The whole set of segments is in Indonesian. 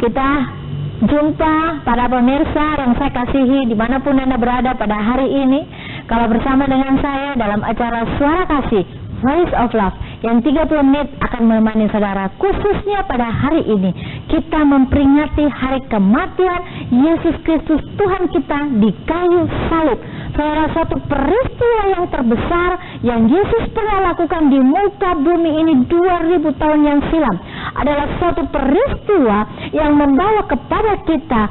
Kita jumpa para pemirsa yang saya kasihi dimanapun Anda berada pada hari ini. Kalau bersama dengan saya dalam acara Suara Kasih, Voice of Love, yang 30 menit akan menemani saudara. Khususnya pada hari ini kita memperingati hari kematian Yesus Kristus Tuhan kita di kayu salib. Saudara, suatu peristiwa yang terbesar yang Yesus pernah lakukan di muka bumi ini 2000 tahun yang silam adalah suatu peristiwa yang membawa kepada kita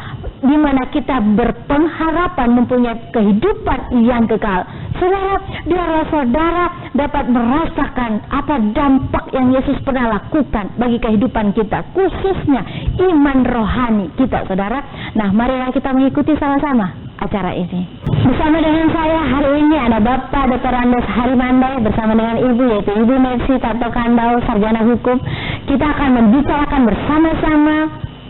di mana kita berpengharapan mempunyai kehidupan yang kekal. Saudara, biarlah saudara dapat merasakan apa dampak yang Yesus pernah lakukan bagi kehidupan kita, khususnya iman rohani kita, saudara. Nah, marilah kita mengikuti sama-sama acara ini. Bersama dengan saya hari ini ada Bapak Dr. Andes Harimandai bersama dengan Ibu, yaitu Ibu Mercy Tato Kandau, sarjana hukum. Kita akan membicarakan bersama-sama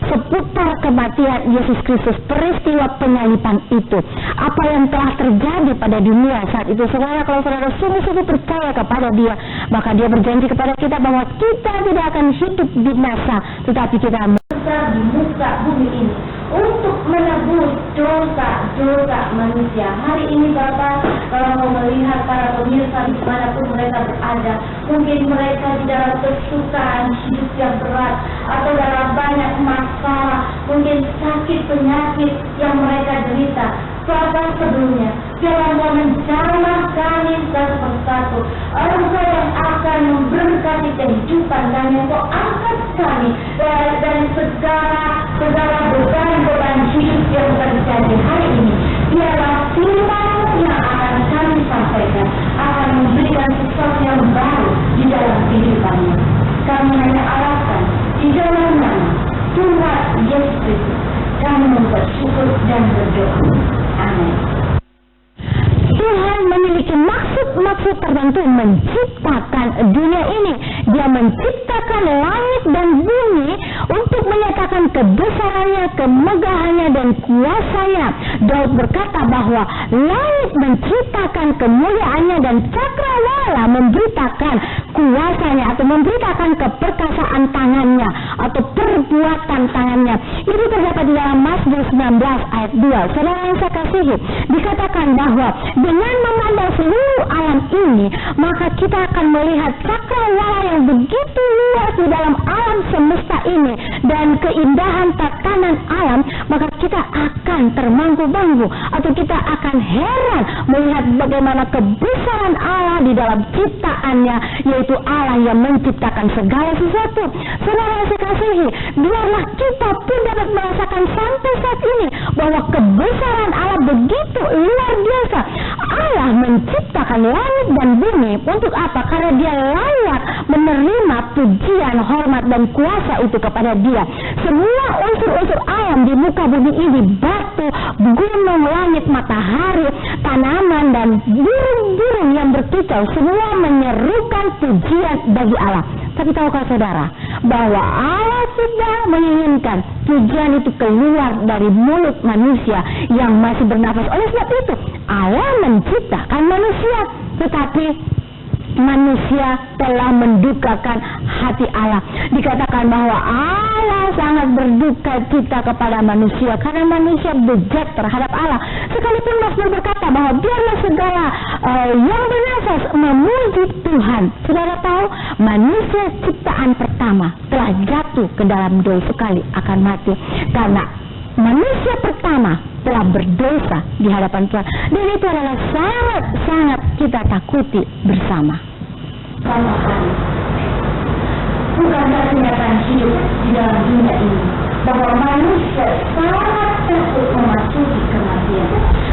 seputar kematian Yesus Kristus, peristiwa penyaliban itu, apa yang telah terjadi pada dunia saat itu. Saudara, kalau saudara sungguh-sungguh percaya kepada Dia, maka Dia berjanji kepada kita bahwa kita tidak akan hidup binasa, tetapi kita besar di muka bumi ini untuk menebus dosa-dosa manusia. Hari ini Bapak, kalau mau melihat para pemirsa dimanapun mereka berada, mungkin mereka di dalam kesusahan hidup yang berat, atau dalam banyak masalah, mungkin sakit penyakit yang mereka derita. Bapak, sebelumnya biarlah menjamah kami satu persatu, Engkau yang akan memberkati kehidupan kami, Engkau angkat kami dari segala beban hidup yang terjadi hari ini. Biarlah firman yang akan kami sampaikan akan memberikan sesuatu yang baru di dalam kehidupannya. Kami hanya harapkan di dalam nama Tuhan Yesus Kristus kami bersyukur dan berdoa. Amin. Tuhan memiliki maksud tertentu menciptakan dunia ini. Dia menciptakan langit dan bumi untuk menyatakan kebesarannya, kemegahannya, dan kuasanya. Daud berkata bahwa langit menceritakan kemuliaannya dan cakrawala memberitakan kuasanya atau memberitakan keperkasaan tangannya atau perbuatan tangannya. Itu terdapat di dalam Mazmur 19 ayat 2. Saudara yang saya kasihi, dikatakan bahwa dengan memandang seluruh alam ini, maka kita akan melihat cakrawala yang begitu luas di dalam alam semesta ini dan keindahan tatanan alam, maka kita akan termanggu-manggu atau kita akan heran melihat bagaimana kebesaran Allah di dalam ciptaannya, yaitu Allah yang menciptakan segala sesuatu. Saudara yang saya kasihi, biarlah kita pun dapat merasakan sampai saat ini bahwa kebesaran Allah begitu luar biasa. Allah menciptakan langit dan bumi untuk apa? Karena Dia layak menerima pujian, hormat, dan kuasa itu kepada Dia. Semua unsur-unsur alam di muka bumi ini, batu, gunung, langit, matahari, tanaman, dan burung-burung yang berkicau, semua menyerukan pujian bagi Allah. Tapi tahukah saudara bahwa Allah sudah menginginkan pujian itu keluar dari mulut manusia yang masih bernafas. Oleh sebab itu Allah menciptakan manusia, tetapi manusia telah mendukakan hati Allah. Dikatakan bahwa Allah sangat berduka cita kepada manusia karena manusia bejat terhadap Allah. Sekalipun Mazmur berkata bahwa biarlah segala yang bernafas memuji Tuhan. Saudara tahu, manusia ciptaan pertama telah jatuh ke dalam dosa, sekali akan mati karena manusia pertama telah berdosa di hadapan Tuhan. Dan itu adalah sangat-sangat kita takuti bersama. Bukankah kenyataan hidup di dalam dunia ini bahwa manusia sangat takut memasuki kematian?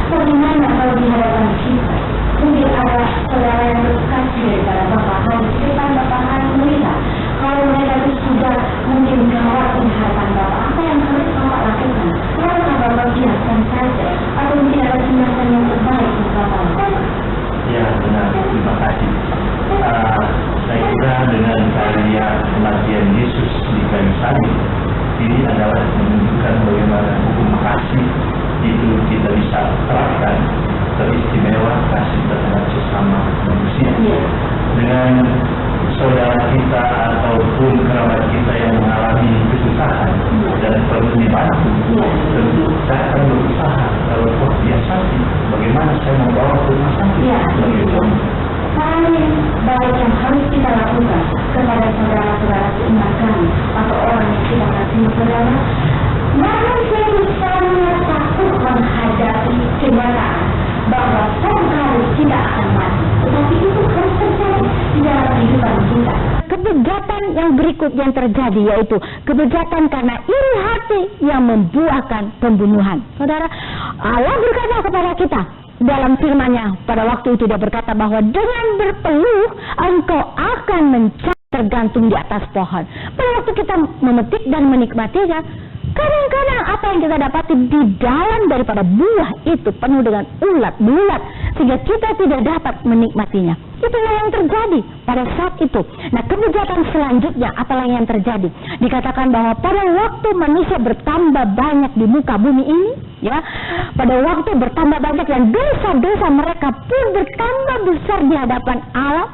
Bagaimana kalau di hadapan kita mungkin ada saudara yang berkasih daripada Bapak Hari, di depan Bapak Hari melihat kalau mereka itu sudah mungkin kawat di hadapan Bapak, apa yang harus Bapak lakukan? Apakah Bapak biarkan saja atau mungkin ada tindakan yang terbaik untuk Bapak? Ya, benar. Terima kasih. Saya kira dengan karya kematian Yesus di kayu salib ini adalah menunjukkan bagaimana hukum kasih itu kita bisa terapkan, teristimewa kasih terhadap sesama manusia. Dengan saudara kita ataupun kerabat kita yang mengalami kesusahan dan perlu saudara, manusia itu sangat takut menghadapi kenyataan bahwa suatu hari tidak akan mati. Tetapi itu harus terjadi di dalam kehidupan kita. Kebejatan yang berikut yang terjadi yaitu kebejatan karena iri hati yang membuahkan pembunuhan. Saudara, Allah berkata kepada kita dalam firman-Nya pada waktu itu, Dia berkata bahwa dengan berpeluh engkau akan mencari tergantung di atas pohon. Pada waktu kita memetik dan menikmatinya, kadang-kadang apa yang kita dapati di dalam daripada buah itu penuh dengan ulat belulat sehingga kita tidak dapat menikmatinya. Itulah yang terjadi pada saat itu. Nah, kebejatan selanjutnya apalah yang terjadi? Dikatakan bahwa pada waktu manusia bertambah banyak di muka bumi ini, ya, pada waktu bertambah banyak dan dosa-dosa mereka pun bertambah besar di hadapan Allah.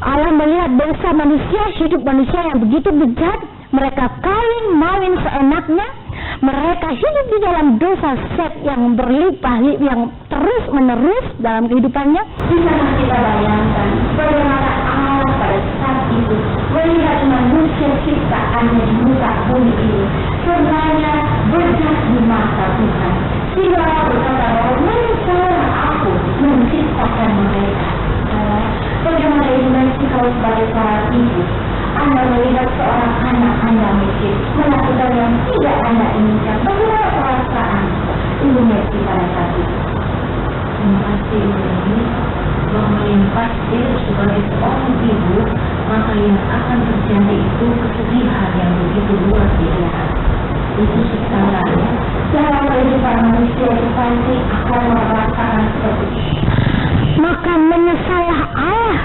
Allah melihat dosa manusia, hidup manusia yang begitu bejat. Mereka kawin mawin seenaknya. Mereka hidup di dalam dosa seks yang berlimpah, yang terus menerus dalam kehidupannya. Bisa kita bayangkan bagaimana Allah pada saat itu melihat manusia ciptaannya di muka bumi ini semuanya bejat di mata Tuhan. Sehingga Allah berkata bahwa menyesal aku menciptakan mereka. Bagaimana iluminasi kalau sebagai seorang ibu Anda melihat seorang anak Anda mungkin melakukan yang tidak Anda inginkan, bagaimana perasaan iluminasi pada saat itu? Terima kasih ini bahwa yang pasti sebagai seorang ibu maka yang akan terjadi itu kesedihan yang begitu luar biasa. Itu secara dalam kehidupan manusia itu pasti akan merasakan seperti itu. Maka menyesalah Allah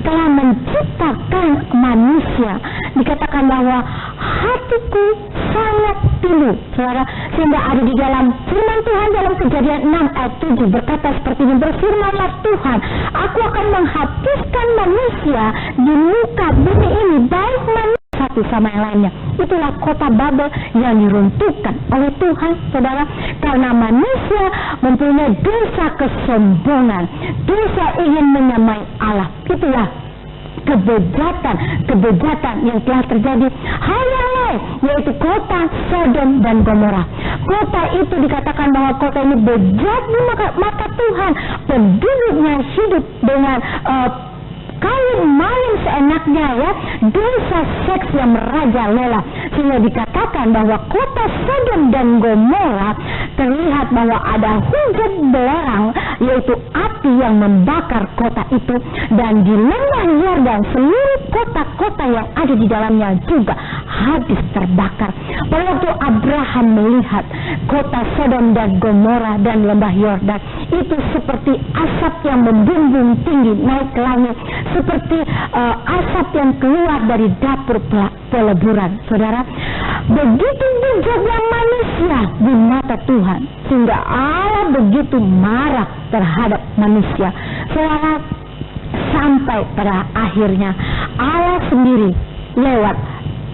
telah menciptakan manusia. Dikatakan bahwa hatiku sangat pilu, saudara, sehingga ada di dalam firman Tuhan dalam Kejadian 6 ayat 7 berkata seperti ini, berfirmanlah Tuhan, aku akan menghapuskan manusia di muka bumi ini, baik manusia satu sama yang lainnya. Itulah kota Babel yang diruntuhkan oleh Tuhan, saudara, karena manusia mempunyai dosa kesombongan, dosa ingin menyamai Allah. Itulah kebejatan yang telah terjadi. Hal yang lain yaitu kota Sodom dan Gomora. Kota itu dikatakan bahwa kota ini bejat di mata Tuhan. Penduduknya hidup dengan kawin mawin seenaknya, ya, dosa seks yang merajalela, sehingga dikatakan bahwa kota Sodom dan Gomora terlihat bahwa ada hujan belerang, yaitu api yang membakar kota itu, dan di lembah Yordan seluruh kota-kota yang ada di dalamnya juga habis terbakar. Pada waktu Abraham melihat kota Sodom dan Gomora dan lembah Yordan itu seperti asap yang membumbung tinggi naik ke langit, seperti asap yang keluar dari dapur peleburan. Saudara, begitu bejaknya manusia di mata Tuhan sehingga Allah begitu marah terhadap manusia. Saudara, sampai pada akhirnya Allah sendiri lewat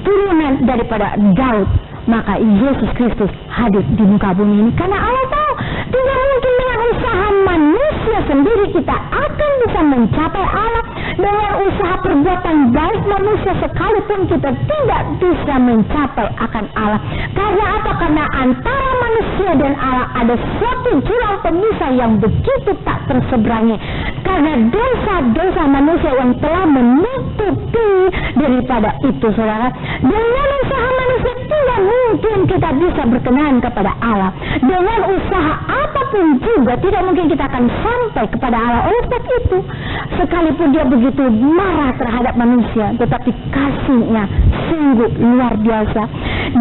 turunan daripada Daud, maka Yesus Kristus hadir di muka bumi ini, karena Allah tahu tidak mungkin dengan usaha manusia sendiri kita akan bisa mencapai Allah. Dengan usaha perbuatan baik manusia sekalipun kita tidak bisa mencapai akan Allah. Karena apa? Karena antara manusia dan Allah ada suatu jurang pemisah yang begitu tak terseberangi. Karena dosa-dosa manusia yang telah menutupi daripada itu, saudara. Dengan usaha manusia tidak mungkin kita bisa berkenan kepada Allah. Dengan usaha apapun juga tidak mungkin kita akan sampai kepada Allah. Oleh sebab itu, sekalipun Dia begitu marah terhadap manusia, tetapi kasih-Nya sungguh luar biasa.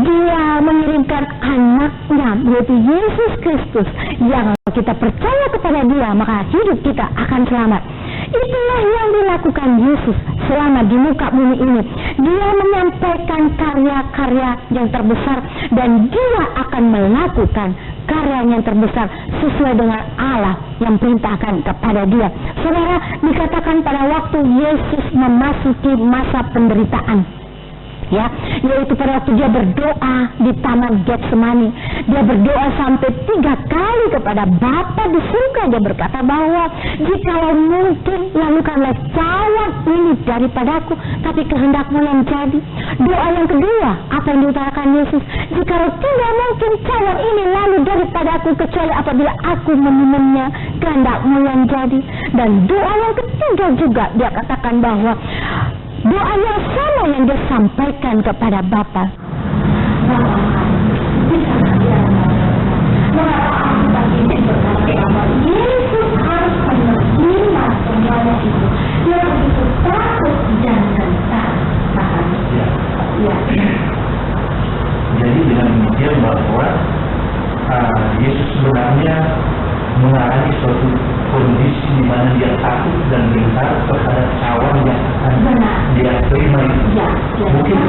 Dia mengirimkan anaknya, yaitu Yesus Kristus, yang kita percaya kepada Dia maka hidup kita akan selamat. Itulah yang dilakukan Yesus selama di muka bumi ini. Dia menyampaikan karya-karya yang terbesar, dan Dia akan melakukan karya yang terbesar sesuai dengan Allah yang perintahkan kepada Dia. Saudara, dikatakan pada waktu Yesus memasuki masa penderitaan, ya, yaitu pada waktu Dia berdoa di Taman Getsemani, Dia berdoa sampai 3 kali kepada Bapa di surga. Dia berkata bahwa jikalau mungkin, lakukanlah cawan ini daripadaku, tapi kehendak-Mu yang jadi. Doa yang kedua, apa yang diutarakan Yesus? Jikalau tidak mungkin cawan ini lalu daripadaku, kecuali apabila aku meminumnya, kehendak-Mu yang jadi. Dan doa yang ketiga juga dia katakan bahwa doa yang sama yang dia sampaikan kepada Bapa. Yesus harus menerima semuanya itu. Dia begitu takut dan gentar. Ya. Jadi dengan demikian bahwa Yesus sebenarnya mengalami suatu kondisi di mana dia takut dan gentar terhadap cawan yang akan dia terima itu. Mungkin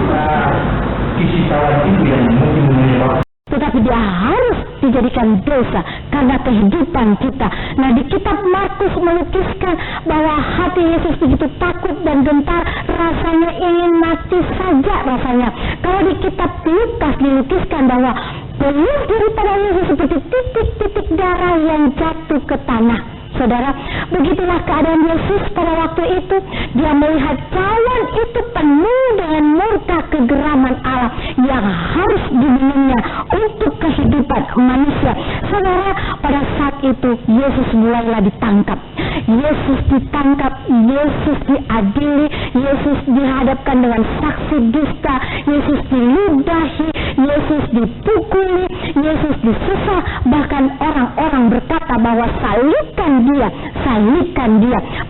isi cawan itu yang mungkin menyebabkan, tetapi dia harus dijadikan dosa karena kehidupan kita. Nah, di kitab Markus melukiskan bahwa hati Yesus begitu takut dan gentar, rasanya ingin mati saja rasanya. Kalau di kitab Lukas dilukiskan bahwa peluh daripada Yesus seperti titik-titik darah yang jatuh ke tanah. Saudara, begitulah keadaan Yesus pada waktu itu. Dia melihat cawan itu penuh dengan murka kegeraman Allah yang harus diminumnya untuk kehidupan manusia. Saudara, pada saat itu Yesus mulailah ditangkap. Yesus ditangkap, Yesus diadili, Yesus dihadapkan dengan saksi dusta, Yesus diludahi, Yesus dipukuli, Yesus disiksa. Bahkan orang-orang berkata bahwa salibkan dia.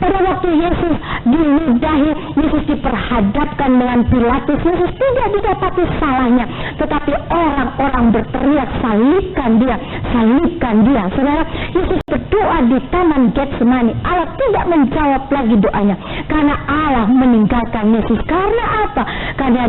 Pada waktu Yesus diludahi, Yesus diperhadapkan dengan Pilatus. Yesus tidak didapati salahnya, tetapi orang-orang berteriak, salibkan dia. Saudara, Yesus berdoa di Taman Getsemani. Allah tidak menjawab lagi doanya karena Allah meninggalkan Yesus. Karena apa? Karena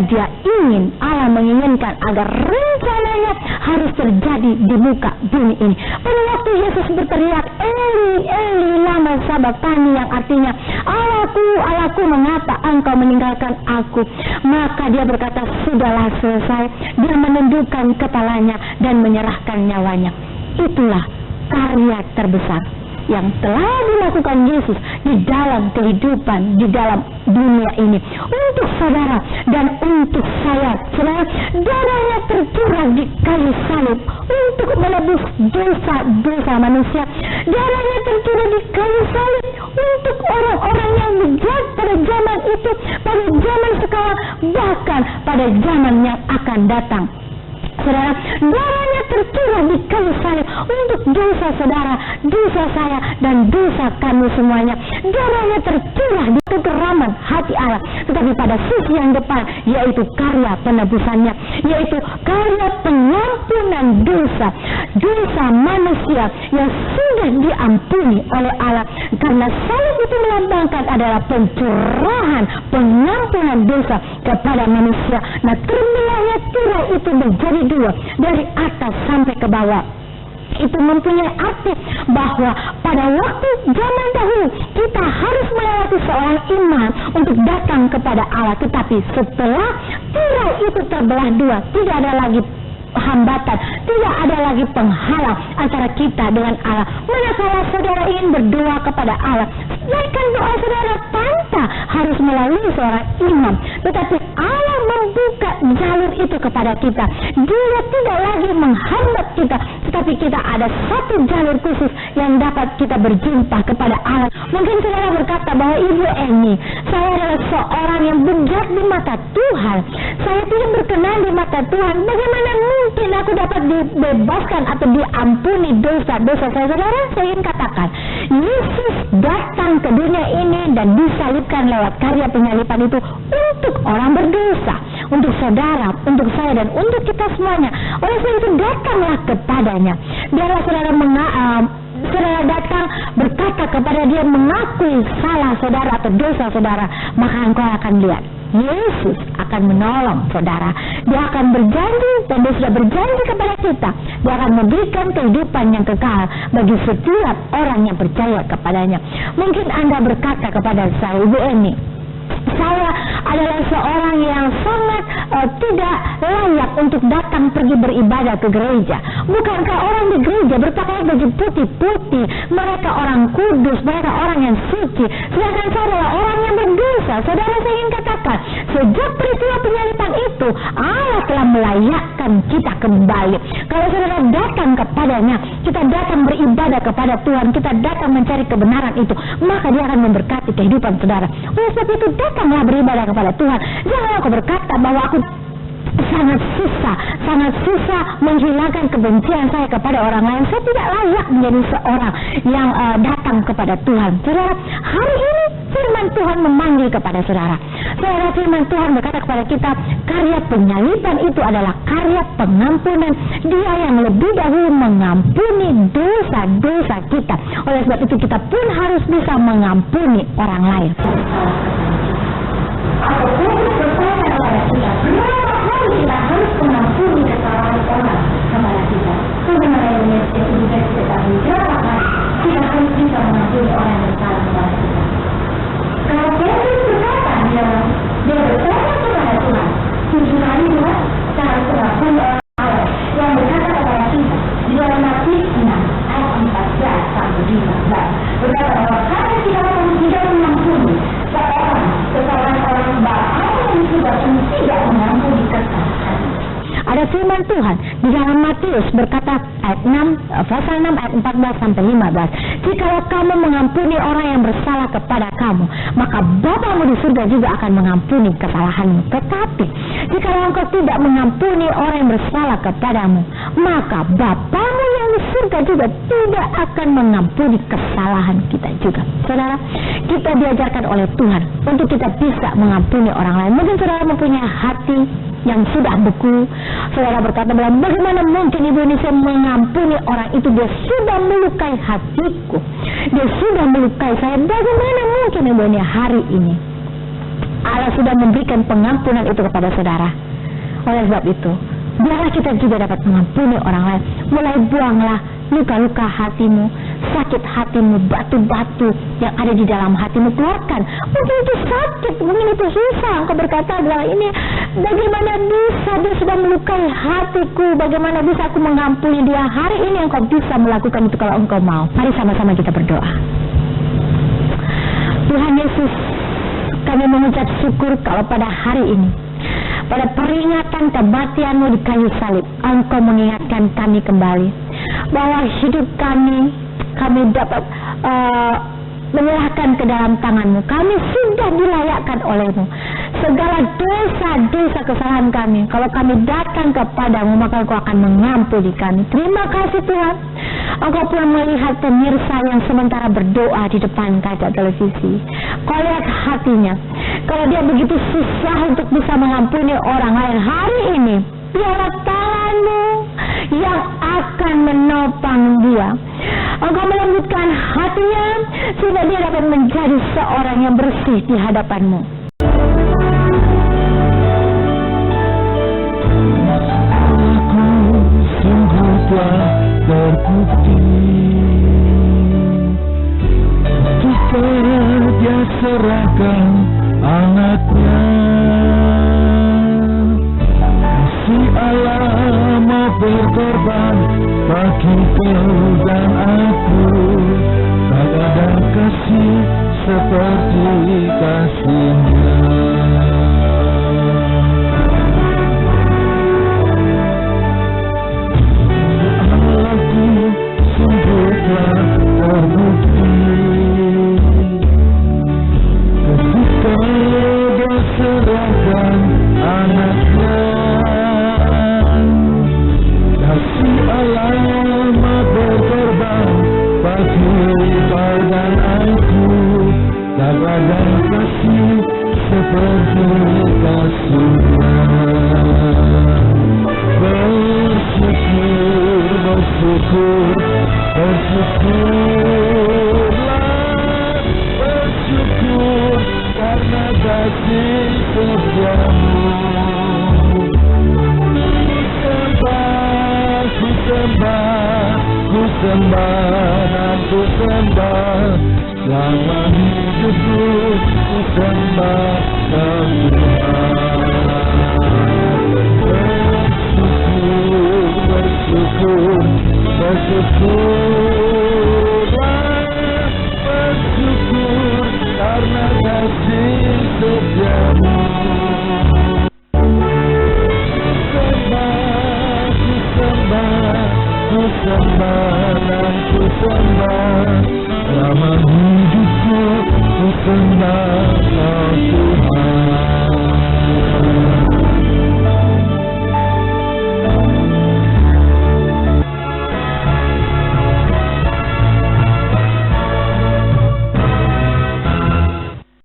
Allah menginginkan agar rencananya harus terjadi di muka bumi ini. Pada waktu Yesus berteriak, Eli, Eli, lama sabachthani, yang artinya, Allahku, mengapa engkau meninggalkan aku? Maka dia berkata, sudahlah selesai. Dia menundukkan kepalanya dan menyerahkan nyawanya. Itulah karya terbesar yang telah dilakukan Yesus di dalam kehidupan, di dalam dunia ini. Untuk saudara dan untuk saya, saudara, darahnya tercurah di kayu salib untuk menebus dosa manusia. Darahnya tercurah di kayu salib untuk orang-orang yang bejat pada zaman itu, pada zaman sekarang, bahkan pada zaman yang akan datang. Saudara, darahnya tercurah di kayu salib untuk dosa saudara, dosa saya, dan dosa kami semuanya. Darahnya tercurah di kegeraman hati Allah. Tetapi pada sisi yang depan, yaitu karya penebusannya, yaitu karya pengampunan dosa manusia yang sudah diampuni oleh Allah. Karena salib itu melambangkan adalah pencurahan pengampunan dosa kepada manusia. Nah, terbelahnya tirai itu menjadi 2, dari atas sampai ke bawah. Itu mempunyai arti bahwa pada waktu zaman dahulu kita harus melewati seorang imam untuk datang kepada Allah. Tetapi setelah tirai itu terbelah 2, tidak ada lagi hambatan, tidak ada lagi penghalang antara kita dengan Allah. Manakala saudara ingin berdoa kepada Allah, sedangkan doa saudara tanpa harus melalui seorang imam, tetapi Allah membuka jalur itu kepada kita. Dia tidak lagi menghambat kita, tetapi kita ada satu jalur khusus yang dapat kita berjumpa kepada Allah. Mungkin saudara berkata bahwa Ibu Eni, saya adalah seorang yang bejat di mata Tuhan, saya tidak berkenan di mata Tuhan. Bagaimana mungkin aku dapat dibebaskan atau diampuni dosa-dosa saya? Saudara, saya ingin katakan, Yesus datang ke dunia ini dan disalibkan lewat karya penyaliban itu untuk orang berdosa, untuk saudara, untuk saya, dan untuk kita semuanya. Oleh sebab itu, datanglah kepadanya. Biarlah saudara saudara datang berkata kepada dia, mengakui salah saudara atau dosa saudara, maka engkau akan lihat Yesus akan menolong saudara. Dia akan berjanji, dan dia sudah berjanji kepada kita, dia akan memberikan kehidupan yang kekal bagi setiap orang yang percaya kepadanya. Mungkin Anda berkata kepada saya, Ibu Eni, saya adalah seorang yang sangat tidak layak untuk datang pergi beribadah ke gereja. Bukankah orang di gereja berpakaian baju putih-putih, mereka orang kudus, mereka orang yang suci, sedangkan saya adalah orang yang berdosa. Saudara, saya ingin katakan, sejak peristiwa penyaliban itu, Allah telah melayakkan kita kembali. Kalau saudara datang kepadanya, kita datang beribadah kepada Tuhan, kita datang mencari kebenaran itu, maka Dia akan memberkati kehidupan saudara. Oleh sebab itu, datanglah beribadah kepada Tuhan. Jangan aku berkata bahwa aku sangat susah menghilangkan kebencian saya kepada orang lain. Saya tidak layak menjadi seorang yang datang kepada Tuhan. Saudara, hari ini firman Tuhan memanggil kepada saudara. Saudara, firman Tuhan berkata kepada kita, karya penyaliban itu adalah karya pengampunan. Dia yang lebih dahulu mengampuni dosa-dosa kita. Oleh sebab itu kita pun harus bisa mengampuni orang lain. Kita harus mengampuni kesalahan orang kepada kita. Bagaimana yang juga kita tahu berapa kali kita harus bisa mengampuni orang yang bersalah kepada kita. Kalau Petrus berkata dia bertobat kepada Tuhan, 7 kali Tuhan kita harus mengampuni orang lain yang berkata kepada kita di dalam Matius 6 ayat 14 sampai 15 berkata bahwa karena kita tidak mengampuni seorang kesalahan orang bahkan yang sudah tidak mengampuni kesalahan. Ada firman Tuhan di dalam Matius berkata ayat 6, pasal 6 ayat 14 sampai 15. Jikalau kamu mengampuni orang yang bersalah kepada kamu, maka Bapamu di surga juga akan mengampuni kesalahanmu. Tetapi jikalau engkau tidak mengampuni orang yang bersalah kepadamu, maka Bapamu yang di surga juga tidak akan mengampuni kesalahan kita juga. Saudara, kita diajarkan oleh Tuhan untuk kita bisa mengampuni orang lain. Mungkin saudara mempunyai hati yang sudah beku. Saudara berkata, bagaimana mungkin Ibu Indonesia mengampuni orang itu? Dia sudah melukai hatiku, dia sudah melukai saya. Bagaimana mungkin Ibu ini hari ini Allah sudah memberikan pengampunan itu kepada saudara? Oleh sebab itu, biarlah kita juga dapat mengampuni orang lain. Mulai buanglah luka-luka hatimu, sakit hatimu, batu-batu yang ada di dalam hatimu, keluarkan. Mungkin itu sakit, mungkin itu susah. Engkau berkata adalah ini, bagaimana bisa dia sudah melukai hatiku, bagaimana bisa aku mengampuni dia? Hari ini engkau bisa melakukan itu kalau engkau mau. Mari sama-sama kita berdoa. Tuhan Yesus, kami mengucap syukur kalau pada hari ini, pada peringatan kematian-Mu di kayu salib, Engkau mengingatkan kami kembali bahwa hidup kami dapat menyerahkan ke dalam tangan-Mu. Kami sudah dilayakkan oleh-Mu. Segala dosa-dosa kesalahan kami, kalau kami datang kepada-Mu, maka Engkau akan mengampuni kami. Terima kasih Tuhan. Engkau pun melihat pemirsa yang sementara berdoa di depan kaca televisi. Kau lihat hatinya. Kalau dia begitu susah untuk bisa mengampuni orang lain, hari ini biarlah tangan-Mu yang akan menopang dia. Engkau melembutkan hatinya sehingga dia dapat menjadi seorang yang bersih di hadapan-Mu. Sungguh telah terbukti ketika Dia serahkan anaknya. Kasih Allah mau berkorban bagi kau dan aku. Tak ada kasih seperti kasih-Nya. Allahku sungguh telah terbukti ketika Dia serahkan anaknya. Kasih Allah mau berkorban bagi kau dan aku. Tak ada kasih seperti kasih-Nya. Bersyukur karena kasih setiamu. Ku sembah dan ku sembah selama hidupku. Ku sembah dan Tuhan.